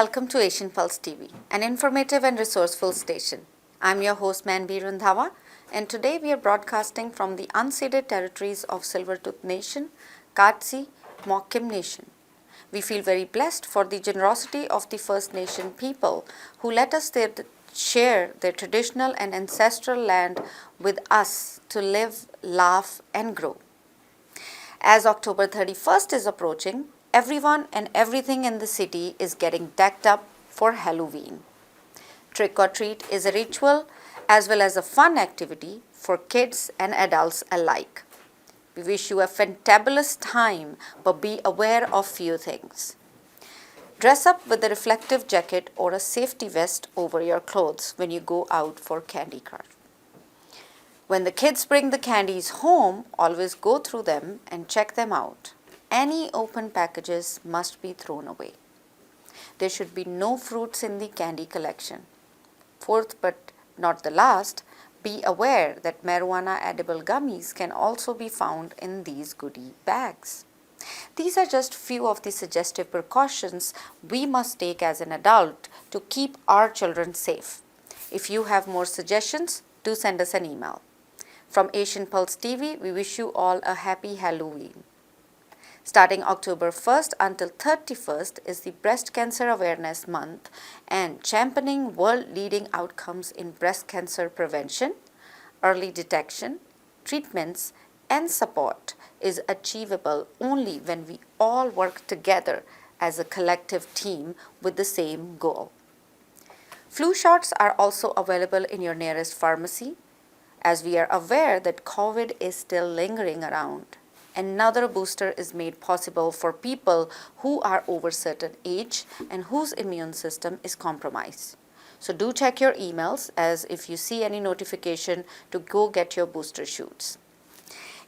welcome to Asian Pulse TV, an informative and resourceful station. I'm your host Manbir Randhawa, and today we are broadcasting from the unceded territories of Silvertooth Nation, Katsi, Mokim Nation. We feel very blessed for the generosity of the First Nation people who let us share their traditional and ancestral land with us to live, laugh, and grow. As October 31st is approaching, everyone and everything in the city is getting decked up for Halloween. Trick or treat is a ritual as well as a fun activity for kids and adults alike. We wish you a fantabulous time, but be aware of few things. Dress up with a reflective jacket or a safety vest over your clothes when you go out for candy crush. When the kids bring the candies home, always go through them and check them out. Any open packages must be thrown away. There should be no fruits in the candy collection. Fourth but not the last, be aware that marijuana edible gummies can also be found in these goodie bags. These are just few of the suggestive precautions we must take as an adult to keep our children safe. If you have more suggestions, do send us an email. From Asian Pulse TV, we wish you all a happy Halloween. Starting October 1st until 31st is the Breast Cancer Awareness Month, and championing world-leading outcomes in breast cancer prevention, early detection, treatments, and support is achievable only when we all work together as a collective team with the same goal. Flu shots are also available in your nearest pharmacy. As we are aware that COVID is still lingering around, another booster is made possible for people who are over certain age and whose immune system is compromised. So do check your emails as if you see any notification to go get your booster shoots.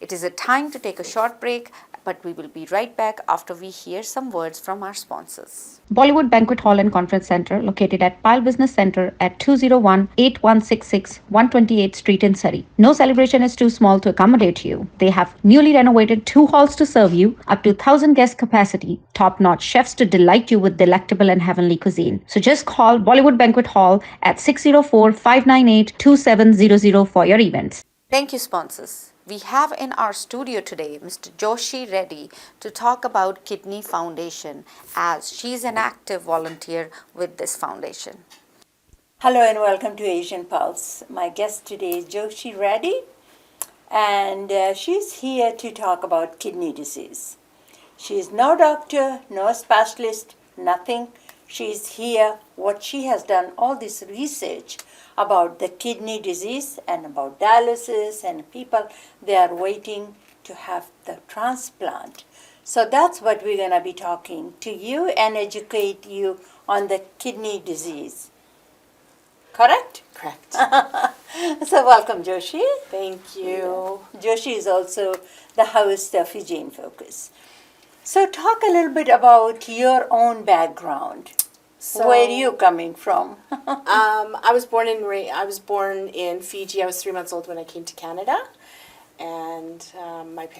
It is a time to take a short break, but we will be right back after we hear some words from our sponsors. Bollywood Banquet Hall and Conference Center, located at Pile Business Center at 201-8166 128th Street in Surrey. No celebration is too small to accommodate you. They have newly renovated 2 halls to serve you, up to 1,000 guest capacity, top-notch chefs to delight you with delectable and heavenly cuisine. So just call Bollywood Banquet Hall at 604-598-2700 for your events. Thank you, sponsors. We have in our studio today Mr. Joshi Reddy to talk about Kidney Foundation, as she's an active volunteer with this foundation. Hello and welcome to Asian Pulse. My guest today is Joshi Reddy, and she's here to talk about kidney disease. She is no doctor, no specialist, nothing. She's here, what she has done, all this research about the kidney disease and about dialysis, and people, they are waiting to have the transplant. So that's what we're going to be talking to you and educate you on the kidney disease. Correct? Correct. So welcome, Joshi. Thank you. Joshi is also the host of Hygiene Focus. So talk a little bit about your own background. So, where are you coming from? I was born in Fiji. I was 3 months old when I came to Canada, and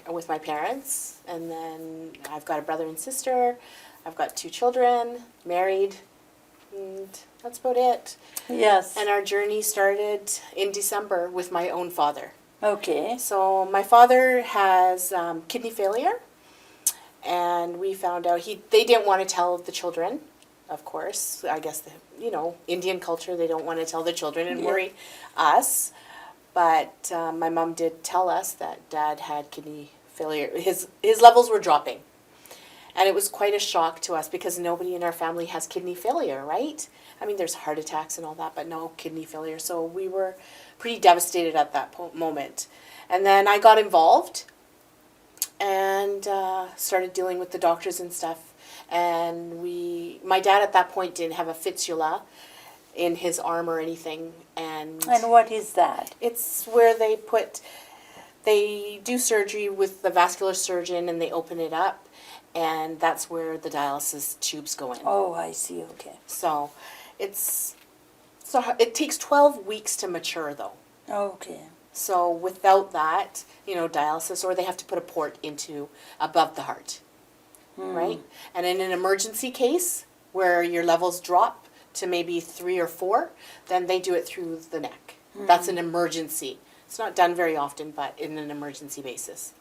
with my parents. And then I've got a brother and sister. I've got 2 children, married, and that's about it. Yes. And our journey started in December with my own father. Okay. So my father has kidney failure, and we found out they didn't want to tell the children. Of course, I guess Indian culture, they don't want to tell the children and worry us. But my mom did tell us that Dad had kidney failure. His levels were dropping, and it was quite a shock to us because nobody in our family has kidney failure, right? I mean, there's heart attacks and all that, but no kidney failure. So we were pretty devastated at that moment. And then I got involved and started dealing with the doctors and stuff. And my dad at that point didn't have a fistula in his arm or anything. And what is that? It's where they do surgery with the vascular surgeon and they open it up, and that's where the dialysis tubes go in. Oh, I see. Okay. So it takes 12 weeks to mature though. Okay. So without that, dialysis, or they have to put a port above the heart. Right? And in an emergency case, where your levels drop to maybe 3 or 4, then they do it through the neck. That's an emergency. It's not done very often, but in an emergency basis.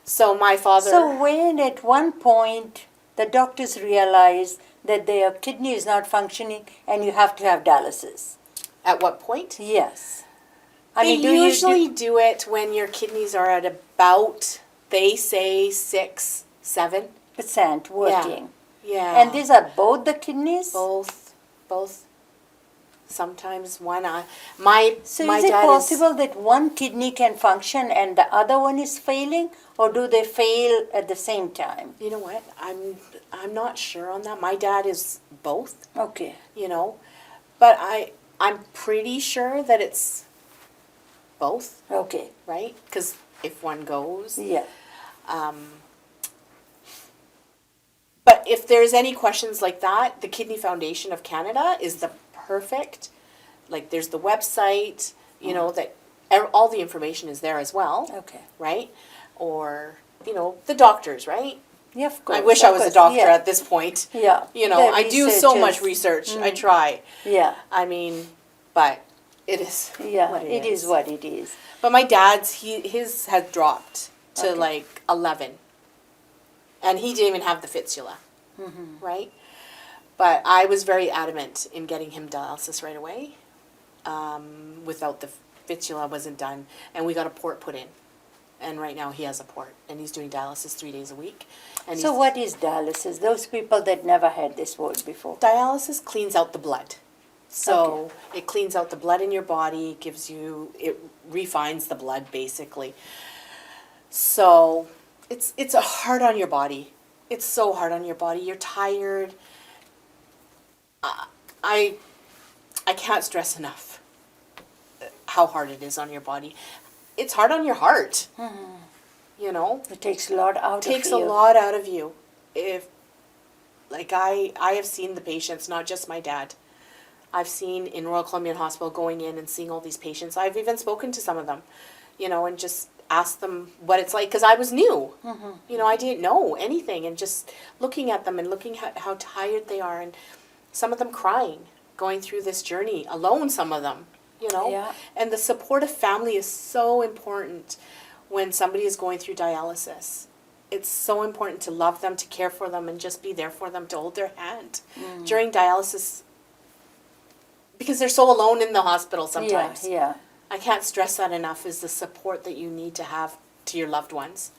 So my father... So when at one point the doctors realize that their kidney is not functioning and you have to have dialysis? At what point? Yes. They usually do it when your kidneys are at about, they say, 6, 7% working. Yeah. And these are both the kidneys? Both. Sometimes one. So my is it dad possible that one kidney can function and the other one is failing, or do they fail at the same time? You know what? I'm not sure on that. My dad is both. Okay. But I'm pretty sure that it's both. Okay. Right? Because if one goes. Yeah. But if there's any questions like that, the Kidney Foundation of Canada is the perfect, like there's the website, that all the information is there as well. Okay. Right? Or, the doctors, right? Yeah, of course. I wish I was a doctor at this point. Yeah. I do so much research. I try. Yeah. I mean, but it is what it is. Is what it is. But my dad's, his had dropped to like 11. And he didn't even have the fistula, right? But I was very adamant in getting him dialysis right away. Without the fistula wasn't done. And we got a port put in. And right now he has a port. And he's doing dialysis 3 days a week. And So what is dialysis? Those people that never had this word before. Dialysis cleans out the blood. So it cleans out the blood in your body, it refines the blood basically. So it's hard on your body. It's so hard on your body. You're tired. I can't stress enough how hard it is on your body. It's hard on your heart. It takes a lot out of you. Takes a lot out of you. I have seen the patients, not just my dad. I've seen in Royal Columbian Hospital going in and seeing all these patients. I've even spoken to some of them, and just asked them what it's like, because I was new. I didn't know anything, and just looking at them and looking at how tired they are, and some of them crying, going through this journey alone, some of them, Yeah. And the support of family is so important when somebody is going through dialysis. It's so important to love them, to care for them, and just be there for them, to hold their hand during dialysis, because they're so alone in the hospital sometimes. Yeah. I can't stress that enough, is the support that you need to have to your loved ones,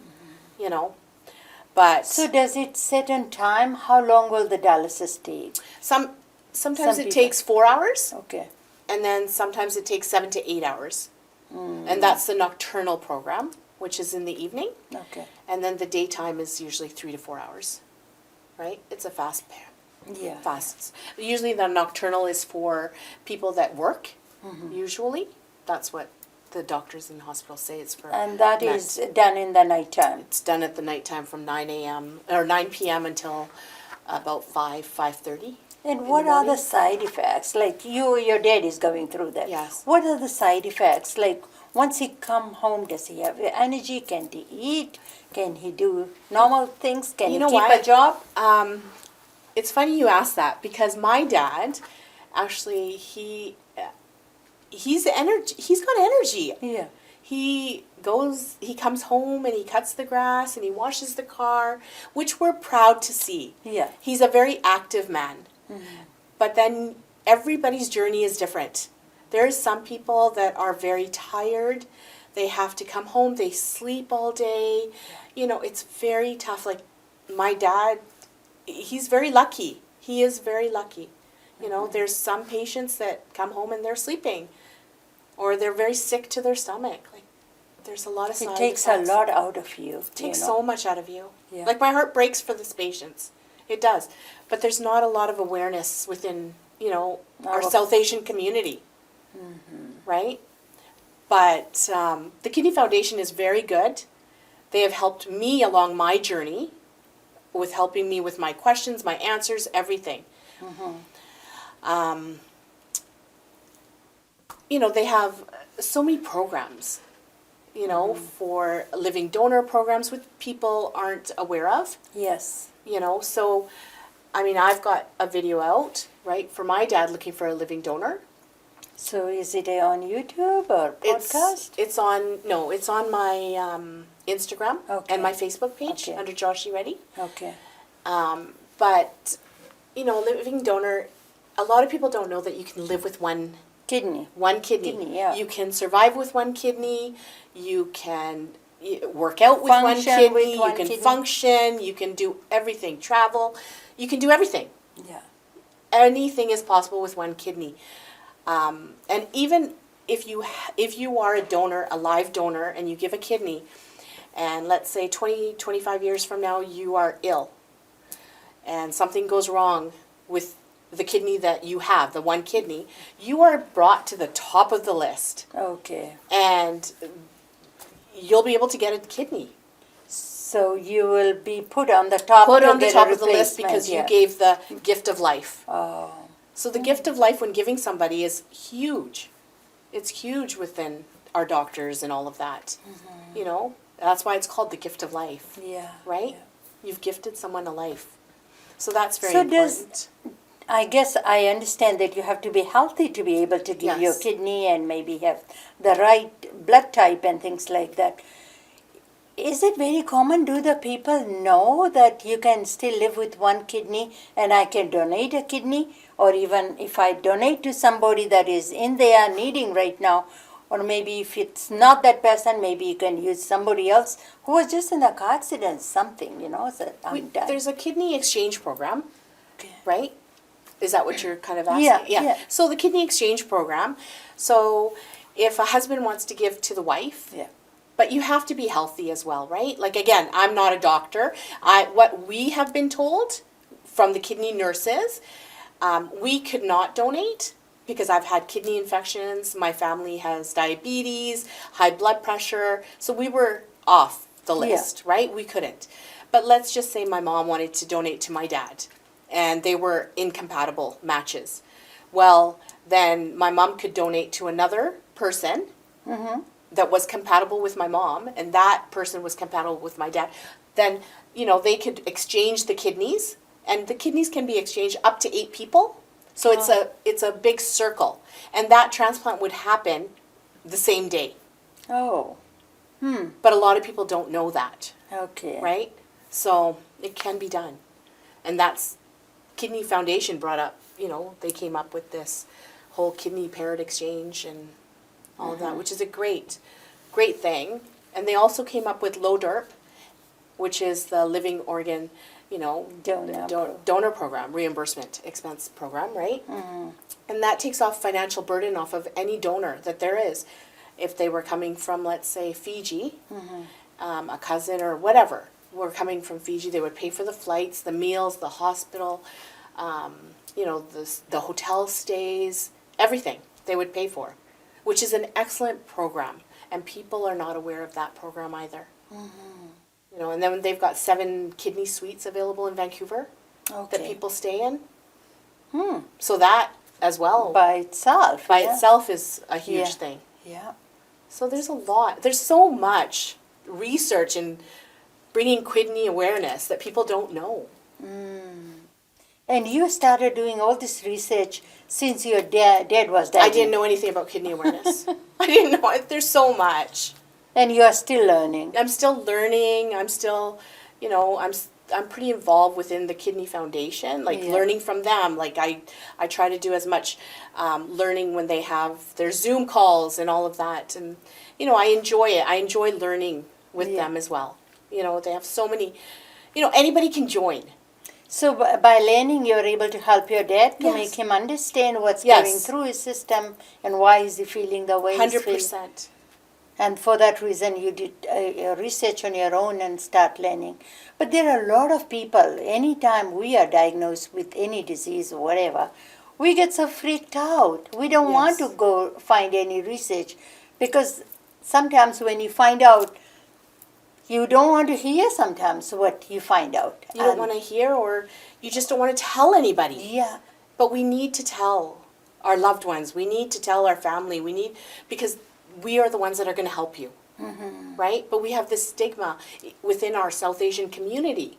But So does it set in time? How long will the dialysis take? sometimes Some it people- takes 4 hours, Okay. and then sometimes it takes 7 to 8 hours. And that's the nocturnal program, which is in the evening. Okay. And then the daytime is usually 3 to 4 hours, right? It's a fast. Yeah. Usually the nocturnal is for people that work, usually. That's what the doctors in the hospital say it's for. And that is done in the nighttime. It's done at the nighttime from 9 a.m. or 9 p.m. until about 5:30. And what are the side effects? Like your dad is going through that. Yes. What are the side effects? Like once he come home, does he have energy? Can he eat? Can he do normal things? Can he keep a job? It's funny you ask that, because my dad, actually, he's got energy. Yeah. He comes home and he cuts the grass and he washes the car, which we're proud to see. Yeah. He's a very active man. But then everybody's journey is different. There's some people that are very tired. They have to come home, they sleep all day. It's very tough. Like my dad, he's very lucky. He is very lucky. There's some patients that come home and they're sleeping, or they're very sick to their stomach. Like there's a lot of side It takes effects. a lot out of you. It takes so much out of you. Yeah. Like my heart breaks for these patients. It does. But there's not a lot of awareness within, our South Asian community. Right? But the Kidney Foundation is very good. They have helped me along my journey with helping me with my questions, my answers, everything. They have so many programs, for living donor programs, which people aren't aware of. Yes. So I mean, I've got a video out, right, for my dad looking for a living donor. So is it on YouTube or podcast? It's on my Instagram Okay. and my Facebook page Okay. under Joshi Reddy. Okay. But, living donor, a lot of people don't know that you can live with one Kidney. kidney. Kidney, yeah. You can survive with one kidney. You can work out with one Function kidney. with one You can kidney. function. You can do everything. Travel. You can do everything. Yeah. Anything is possible with one kidney. And even if you are a donor, a live donor, and you give a kidney, and let's say 20, 25 years from now you are ill, and something goes wrong with the kidney that you have, the one kidney, you are brought to the top of the list, Okay. and you'll be able to get a kidney. So you will be put on the top. Put to on the get a top of the list replacement, because you yeah. gave the gift of life. Oh. So the gift of life when giving somebody is huge. It's huge within our doctors and all of that. That's why it's called the gift of life, Yeah. right? yeah. You've gifted someone a life. So that's very So important. I guess I understand that you have to be healthy to be able to give your Yes. kidney and maybe have the right blood type and things like that. Is it very common? Do the people know that you can still live with one kidney and I can donate a kidney? Or even if I donate to somebody that is in there needing right now, or maybe if it's not that person, maybe you can use somebody else who was just in a car accident, something, so I'm done. There's a kidney exchange program, Okay. right? Is that what you're kind of asking? Yeah. So the kidney exchange program, so if a husband wants to give to the wife, Yeah. but you have to be healthy as well, right? Like, again, I'm not a doctor. What we have been told from the kidney nurses, we could not donate because I've had kidney infections. My family has diabetes, high blood pressure. So we were off the list, right? We couldn't. But let's just say my mom wanted to donate to my dad and they were incompatible matches. Well, then my mom could donate to another person that was compatible with my mom, and that person was compatible with my dad. Then, they could exchange the kidneys, and the kidneys can be exchanged up to 8 people. So it's a big circle, and that transplant would happen the same day. Oh. But a lot of people don't know that, Okay. right? So it can be done, and that's Kidney Foundation brought up. They came up with this whole kidney parent exchange and all of that, which is a great thing. And they also came up with LODERP, which is the living organ, donor program, reimbursement expense program, right? And that takes off financial burden off of any donor that there is. If they were coming from, let's say, Fiji, a cousin or whatever were coming from Fiji, they would pay for the flights, the meals, the hospital, the hotel stays, everything they would pay for, which is an excellent program. And people are not aware of that program either. And then they've got 7 kidney suites available in Vancouver that people stay in. So that as well By itself. itself is a huge Yeah. thing. Yeah. So there's so much research in bringing kidney awareness that people don't know. And you started doing all this research since your dad was diagnosed. I didn't know anything about kidney awareness. I didn't know it. There's so much. And you are still learning. I'm still learning. I'm still, I'm pretty involved within the Kidney Foundation, like learning from them. Like I try to do as much learning when they have their Zoom calls and all of that. And, I enjoy it. I enjoy learning with them as well. They have so many, anybody can join. So by learning, you're able to help your dad to Yes. make him understand what's Yes. going through his system and why is he feeling the way he's feeling. 100%. And for that reason, you did research on your own and start learning. But there are a lot of people, anytime we are diagnosed with any disease or whatever, we get so freaked out. We don't want Yes. to go find any research because sometimes when you find out, you don't want to hear sometimes what you find out. You don't want to hear, or you just don't want to tell anybody. Yeah. But we need to tell our loved ones. We need to tell our family. Because we are the ones that are going to help you, right? But we have this stigma within our South Asian community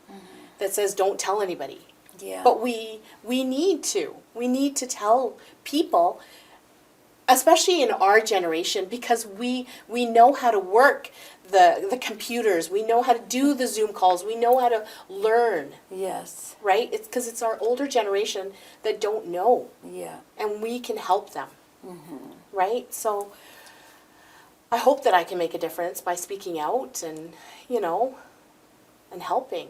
that says don't tell anybody. Yeah. But we need to. We need to tell people, especially in our generation, because we know how to work the computers. We know how to do the Zoom calls. We know how to learn, Yes. right? It's because it's our older generation that don't know, Yeah. and we can help them, right? So I hope that I can make a difference by speaking out and, and helping.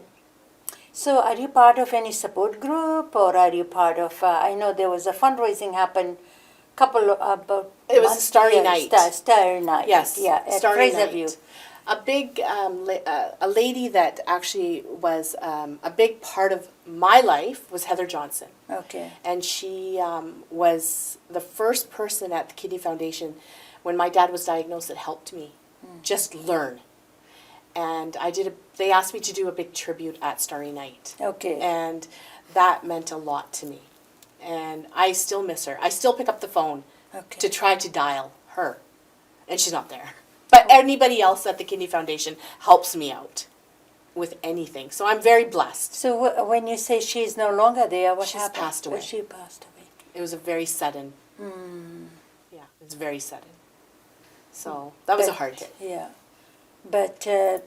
So are you part of any support group, or are you part of, I know there was a fundraising happened about It was month- a Starry yeah, Night. Starry Night. Yes, Yeah, at Starry Fraserview. Night. A big, a lady that actually was a big part of my life was Heather Johnson. Okay. And she was the first person at the Kidney Foundation when my dad was diagnosed that helped me just learn. And they asked me to do a big tribute at Starry Night. Okay. And that meant a lot to me. And I still miss her. I still pick up the phone Okay. to try to dial her. And she's not there. But anybody else at the Kidney Foundation helps me out with anything. So I'm very blessed. So when you say she's no longer there, what She's happened? passed away. She passed away. It was a very sudden. Yeah, it was very sudden. So that was a hard hit. Yeah. But there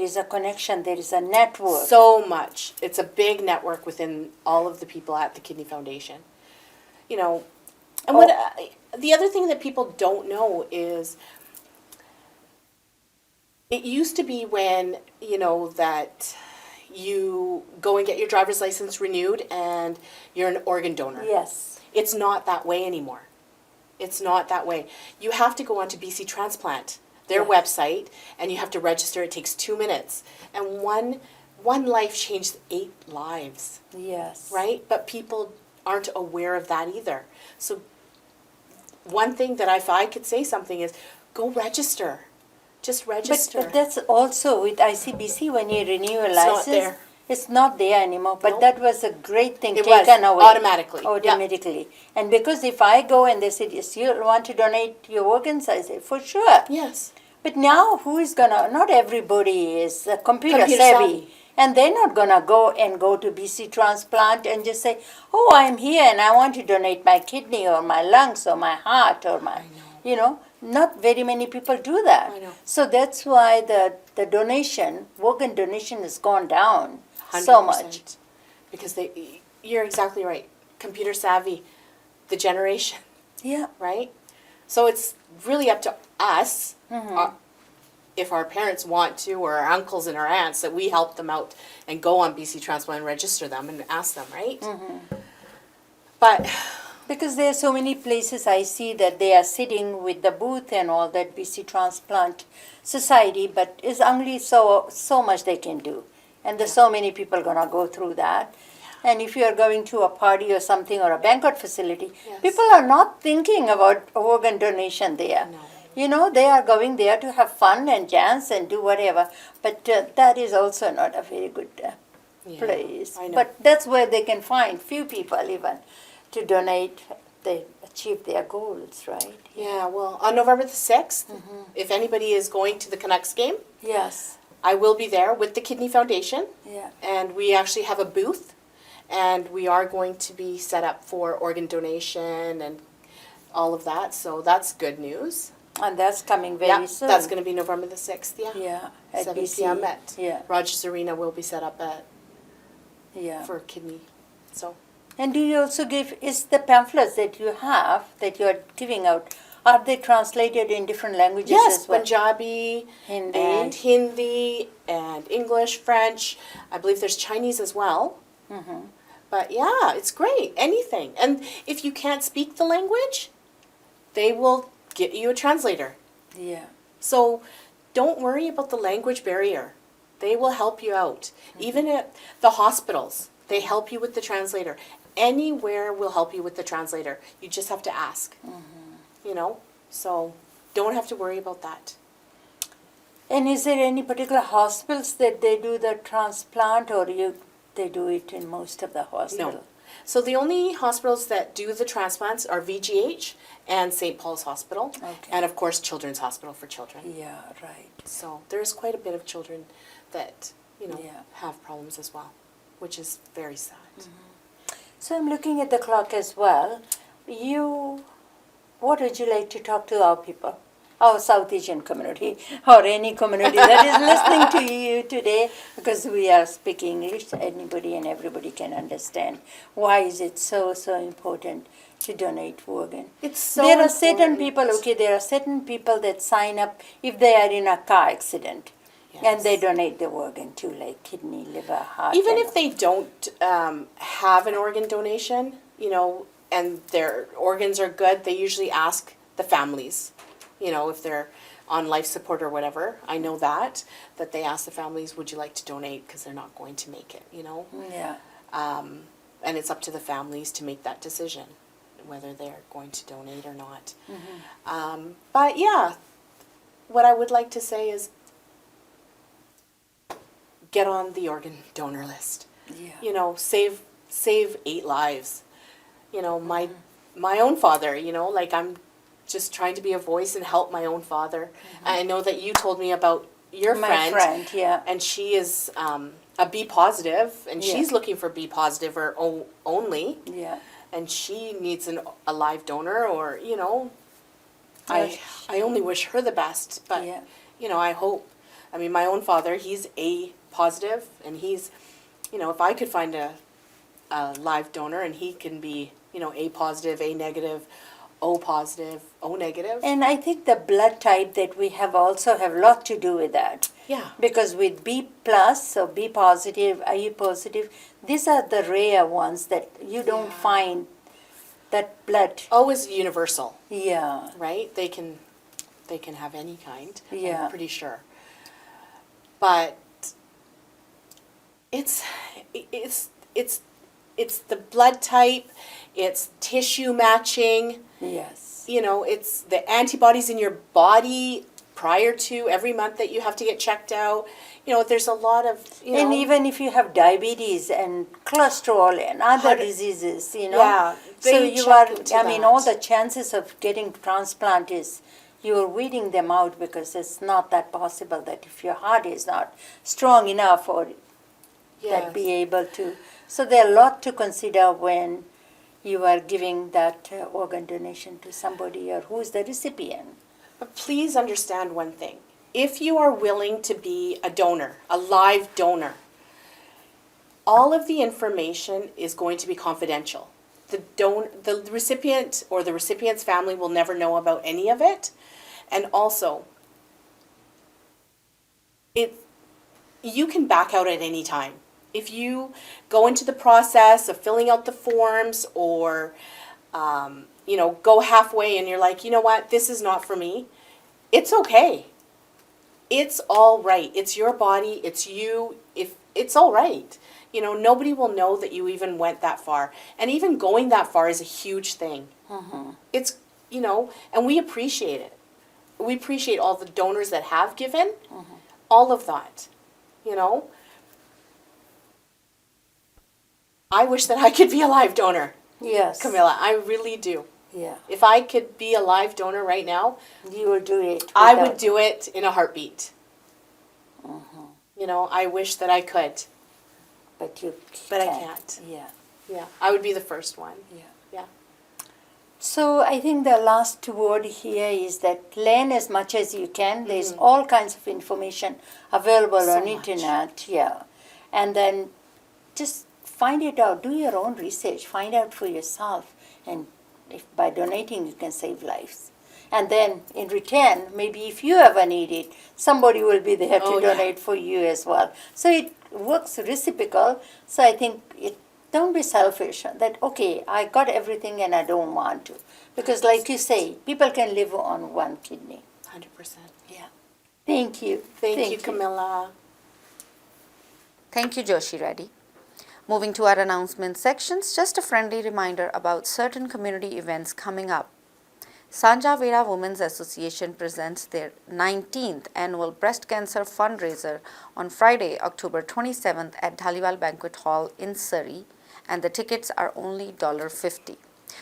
is a connection, there is a network. So much. It's a big network within all of the people at the Kidney Foundation. And the other thing that people don't know is it used to be when, that you go and get your driver's license renewed and you're an organ donor. Yes. It's not that way anymore. It's not that way. You have to go onto BC Transplant, their Yeah. website, and you have to register. It takes 2 minutes. And one life changed 8 lives, Yes. right? But people aren't aware of that either. So one thing that if I could say something is go register. Just register. But that's also with ICBC when you renew a It's not license. there. It's not there anymore. But Nope. that was a great thing It was, taken away. automatically. Yep. Automatically. And because if I go and they said, yes, you want to donate your organs, I say, for sure. Yes. But now who is gonna, not everybody is computer Computer savvy. savvy. And they're not gonna go to BC Transplant and just say, oh, I'm here and I want to donate my kidney or my lungs or my heart or my, not very many people do that. I know. So that's why the donation, organ donation has gone down so 100%. much. Because you're exactly right. Computer savvy, the generation, Yeah. right? So it's really up to us, if our parents want to, or our uncles and our aunts, that we help them out and go on BC Transplant and register them and ask them, right? But Because there are so many places I see that they are sitting with the booth and all that BC Transplant Society, but it's only so much they can do. And there's so many people gonna go through that. And if you are going to a party or something or a banquet facility, Yes. people are not thinking about organ donation there. No. They are going there to have fun and dance and do whatever. But that is also not a very good Yeah, place. I know. But that's where they can find few people even to donate. They achieve their goals, right? yeah, well, on November the 6th, if anybody is going to the Canucks game, Yes. I will be there with the Kidney Foundation. Yeah. And we actually have a booth, and we are going to be set up for organ donation and all of that. So that's good news. And that's coming very Yeah, soon. that's going to be November the 6th, yeah. Yeah. At 7 BC. p.m. at Yeah. Rogers Arena will be set up Yeah. for kidney. So And do you also is the pamphlets that you have, that you are giving out, are they translated in different languages yes, as well? Punjabi Hindi. and Hindi and English, French. I believe there's Chinese as well. But yeah, it's great. Anything. And if you can't speak the language, they will get you a translator. Yeah. So don't worry about the language barrier. They will help you out. Even at the hospitals, they help you with the translator. Anywhere will help you with the translator. You just have to ask. So don't have to worry about that. And is there any particular hospitals that they do the transplant, or they do it in most of the hospitals? No. So the only hospitals that do the transplants are VGH and St. Paul's Hospital, Okay. and of course Children's Hospital for Children. Yeah, right. So there's quite a bit of children that Yeah. have problems as well, which is very sad. So I'm looking at the clock as well. What would you like to talk to our people, our South Asian community, or any community that is listening to you today? Because we are speaking English, anybody and everybody can understand. Why is it so important to donate organ? It's so There are certain important. people. Okay, there are certain people that sign up if they are in a car accident. And they Yes. donate the organ too, like kidney, liver, heart. Even and if they don't have an organ donation, and their organs are good, they usually ask the families, if they're on life support or whatever. I know that they ask the families, would you like to donate, because they're not going to make it, Yeah. and it's up to the families to make that decision, whether they're going to donate or not. But yeah, what I would like to say is get on the organ donor list. Yeah. Save 8 lives. My own father, like I'm just trying to be a voice and help my own father. I know that you told me about your My friend, yeah. and she is a B positive, and Yeah. she's looking for B positive or only, Yeah. and she needs a live donor, or Yes. I only wish her the best, but Yeah. I hope. I mean, my own father, he's A positive, and he's, if I could find a live donor and he can be, A positive, A negative, O positive, O negative. And I think the blood type that we have also have a lot to do with that. Yeah. Because with B plus, so B positive, IE positive, these are the rare ones that you don't Yeah. find that blood. O is universal, Yeah. right? They can have any kind. Yeah. I'm pretty sure. But it's the blood type, it's tissue matching, Yes. it's the antibodies in your body prior to every month that you have to get checked out. There's a lot of, And even if you have diabetes and cholesterol and other Heart- diseases, Yeah, so they you check are, into I mean, all that. the chances of getting transplant is you're weeding them out because it's not that possible that if your heart is not strong enough or that be able to. So there are a lot to consider when you are giving that organ donation to somebody or who's the recipient. But please understand one thing. If you are willing to be a donor, a live donor, all of the information is going to be confidential. The recipient or the recipient's family will never know about any of it. And also, you can back out at any time. If you go into the process of filling out the forms, or go halfway and you're like, you know what, this is not for me, it's okay. It's all right. It's your body. It's you. If it's all right, nobody will know that you even went that far. And even going that far is a huge thing. It's and we appreciate it. We appreciate all the donors that have given, all of that. I wish that I could be a live donor, Yes. Camilla. I really do. Yeah. If I could be a live donor right now, You will do it. I would without- do it in a heartbeat. I wish that I could, But you but I can't. can't. Yeah. Yeah, I would be the first one. Yeah. Yeah. So I think the last word here is that learn as much as you can. There's Mm-hmm. all kinds of information available So on much. internet. Yeah. And then just find it out. Do your own research. Find out for yourself. And if by donating you can save lives. And then in return, maybe if you ever need it, somebody will be there to Oh, yeah. donate for you as well. So it works reciprocal. So I think don't be selfish that, okay, I got everything and I don't want to. Because like you say, people can live on one kidney. 100%. Yeah. Thank you. Thank you, Camilla. Thank you, Joshi Reddy. Moving to our announcement sections, just a friendly reminder about certain community events coming up. Sanjavera Women's Association presents their 19th annual breast cancer fundraiser on Friday, October 27th at Dhaliwal Banquet Hall in Surrey, and the tickets are only $50.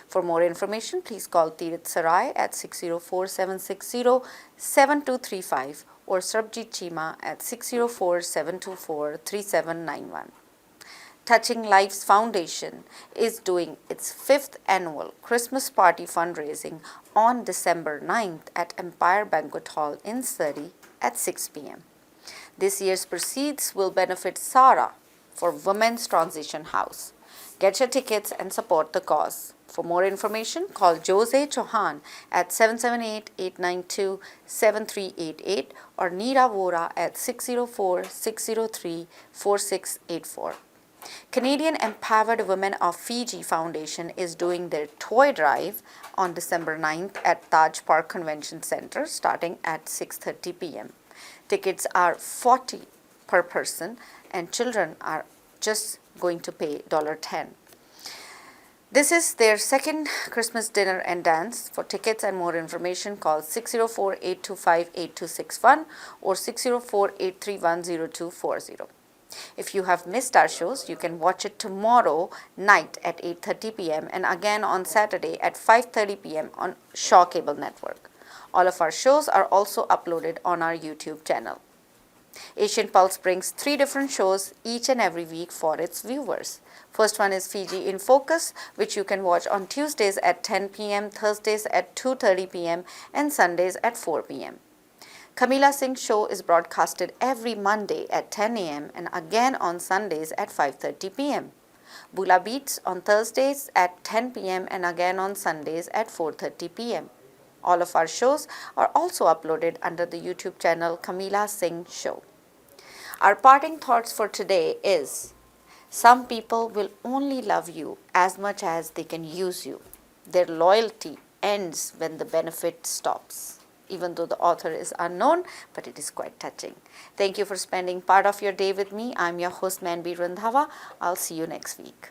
For more information, please call Tirit Sarai at 604-760-7235 or Sarabjit Chima at 604-724-3791. Touching Lives Foundation is doing its 5th annual Christmas party fundraising on December 9th at Empire Banquet Hall in Surrey at 6 p.m. This year's proceeds will benefit Sarah for Women's Transition House. Get your tickets and support the cause. For more information, call Jose Chauhan at 778-892-7388 or Neera Vora at 604-603-4684. Canadian Empowered Women of Fiji Foundation is doing their toy drive on December 9th at Taj Park Convention Center starting at 6:30 p.m. Tickets are $40 per person and children are just going to pay $10. This is their second Christmas dinner and dance. For tickets and more information, call 604-825-8261 or 604-831-0240. If you have missed our shows, you can watch it tomorrow night at 8:30 p.m. and again on Saturday at 5:30 p.m. on Shaw Cable Network. All of our shows are also uploaded on our YouTube channel. Asian Pulse brings 3 different shows each and every week for its viewers. First one is Fiji in Focus, which you can watch on Tuesdays at 10 p.m., Thursdays at 2:30 p.m. and Sundays at 4 p.m. Kamila Singh's show is broadcasted every Monday at 10 a.m. and again on Sundays at 5:30 p.m. Bula Beats on Thursdays at 10 p.m. and again on Sundays at 4:30 p.m. All of our shows are also uploaded under the YouTube channel Kamila Singh Show. Our parting thoughts for today is, some people will only love you as much as they can use you. Their loyalty ends when the benefit stops. Even though the author is unknown, but it is quite touching. Thank you for spending part of your day with me. I'm your host, Manbir Randhawa. I'll see you next week.